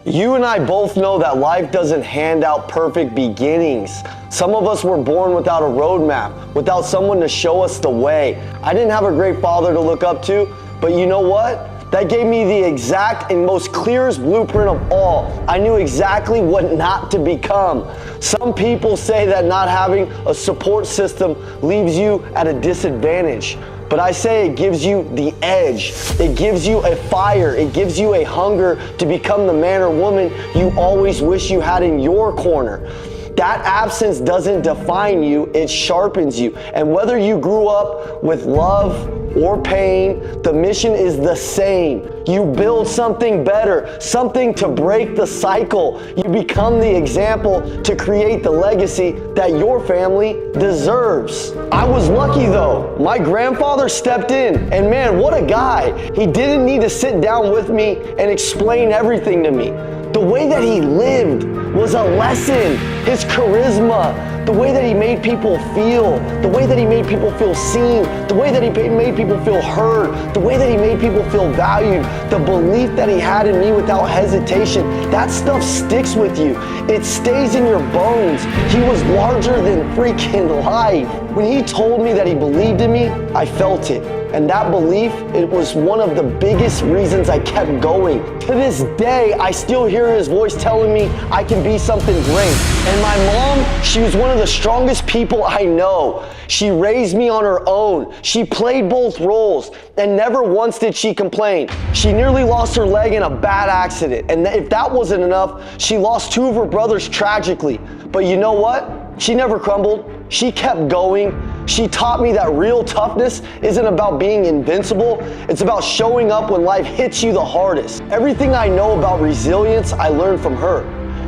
You and I both know that life doesn't hand out perfect beginnings. Some of us were born without a roadmap, without someone to show us the way. I didn't have a great father to look up to, but you know what? That gave me the exact and most clearest blueprint of all. I knew exactly what not to become. Some people say that not having a support system leaves you at a disadvantage. But I say it gives you the edge. It gives you a fire. It gives you a hunger to become the man or woman you always wish you had in your corner. That absence doesn't define you, it sharpens you. And whether you grew up with love or pain, the mission is the same. You build something better, something to break the cycle. You become the example to create the legacy that your family deserves. I was lucky though. My grandfather stepped in, and man, what a guy. He didn't need to sit down with me and explain everything to me. The way that he lived was a lesson. His charisma, the way that he made people feel, the way that he made people feel seen, the way that he made people feel heard, the way that he made people feel valued, the belief that he had in me without hesitation, that stuff sticks with you. It stays in your bones. He was larger than freaking life. When he told me that he believed in me, I felt it. And that belief, it was one of the biggest reasons I kept going. To this day, I still hear his voice telling me I can be something great. And my mom, she was one of the strongest people I know. She raised me on her own. She played both roles, and never once did she complain. She nearly lost her leg in a bad accident. And if that wasn't enough, she lost 2 of her brothers tragically. But you know what? She never crumbled. She kept going. She taught me that real toughness isn't about being invincible. It's about showing up when life hits you the hardest. Everything I know about resilience, I learned from her.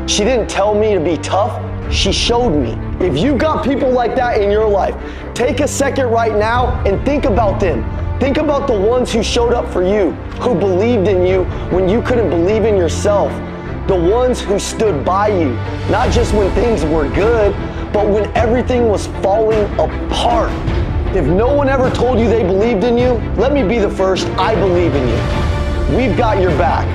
She didn't tell me to be tough. She showed me. If you've got people like that in your life, take a second right now and think about them. Think about the ones who showed up for you, who believed in you when you couldn't believe in yourself. The ones who stood by you, not just when things were good, but when everything was falling apart. If no one ever told you they believed in you, let me be the first. I believe in you. We've got your back.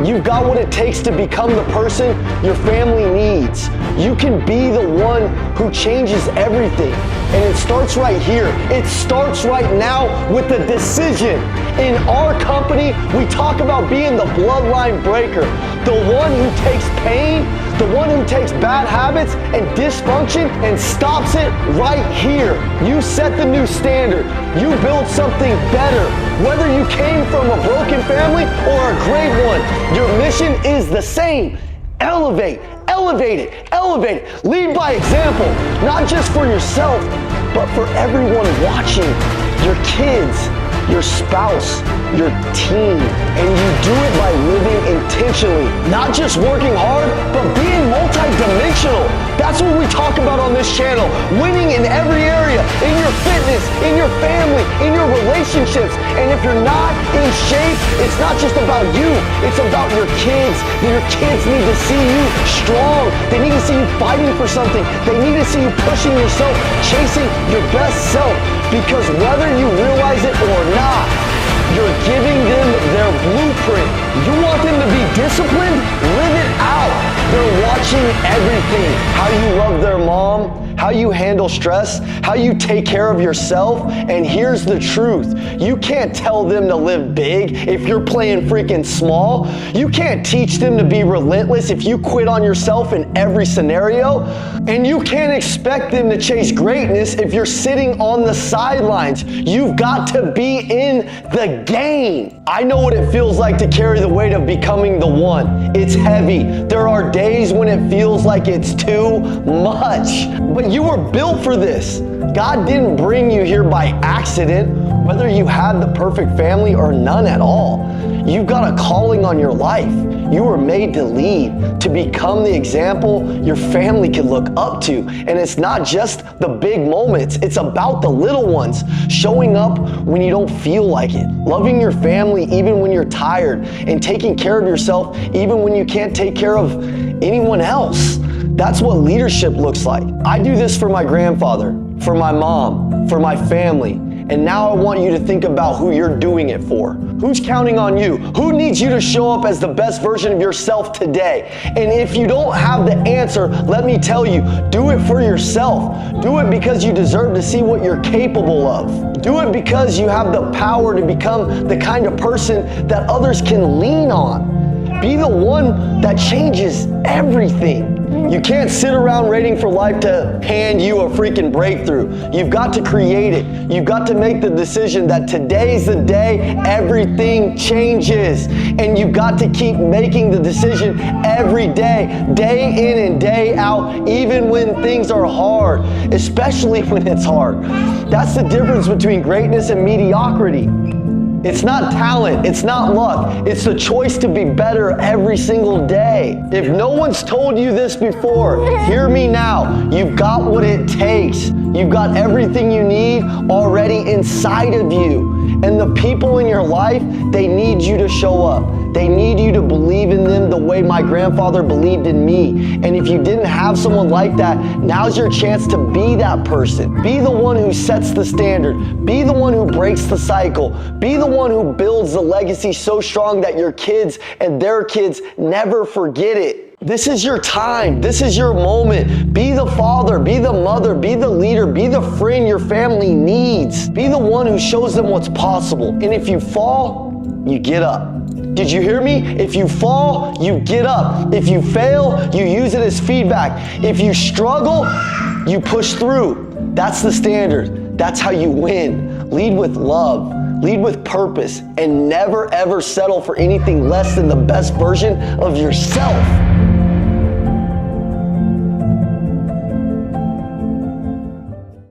You've got what it takes to become the person your family needs. You can be the one who changes everything. And it starts right here. It starts right now with the decision. In our company, we talk about being the bloodline breaker, the one who takes pain, the one who takes bad habits and dysfunction and stops it right here. You set the new standard. You build something better. Whether you came from a broken family or a great one, your mission is the same. Elevate, elevate it, elevate it. Lead by example, not just for yourself, but for everyone watching, your kids, your spouse, your team. And you do it by living intentionally, not just working hard, but being multi-dimensional. That's what we talk about on this channel. Winning in every area, in your fitness, in your family, in your relationships. And if you're not in shape, it's not just about you, it's about your kids. Your kids need to see you strong. They need to see you fighting for something. They need to see you pushing yourself, chasing your best self. Because whether you realize it or not, you're giving them their blueprint. You want them to be disciplined? Live it out. They're watching everything. How you love their mom, how you handle stress, how you take care of yourself. And here's the truth. You can't tell them to live big if you're playing freaking small. You can't teach them to be relentless if you quit on yourself in every scenario. And you can't expect them to chase greatness if you're sitting on the sidelines. You've got to be in the game. I know what it feels like to carry the weight of becoming the one. It's heavy. There are days when it feels like it's too much. But you were built for this. God didn't bring you here by accident, whether you had the perfect family or none at all. You've got a calling on your life. You were made to lead, to become the example your family can look up to. And it's not just the big moments, it's about the little ones. Showing up when you don't feel like it, loving your family even when you're tired, and taking care of yourself even when you can't take care of anyone else. That's what leadership looks like. I do this for my grandfather, for my mom, for my family. And now I want you to think about who you're doing it for. Who's counting on you? Who needs you to show up as the best version of yourself today? And if you don't have the answer, let me tell you, do it for yourself. Do it because you deserve to see what you're capable of. Do it because you have the power to become the kind of person that others can lean on. Be the one that changes everything. You can't sit around waiting for life to hand you a freaking breakthrough. You've got to create it. You've got to make the decision that today's the day everything changes. And you've got to keep making the decision every day, day in and day out, even when things are hard, especially when it's hard. That's the difference between greatness and mediocrity. It's not talent, it's not luck, it's the choice to be better every single day. If no one's told you this before, hear me now. You've got what it takes. You've got everything you need already inside of you. And the people in your life, they need you to show up. They need you to believe in them the way my grandfather believed in me. And if you didn't have someone like that, now's your chance to be that person. Be the one who sets the standard. Be the one who breaks the cycle. Be the one who builds the legacy so strong that your kids and their kids never forget it. This is your time. This is your moment. Be the father, be the mother, be the leader, be the friend your family needs. Be the one who shows them what's possible. And if you fall, you get up. Did you hear me? If you fall, you get up. If you fail, you use it as feedback. If you struggle, you push through. That's the standard. That's how you win. Lead with love. Lead with purpose. And never ever settle for anything less than the best version of yourself.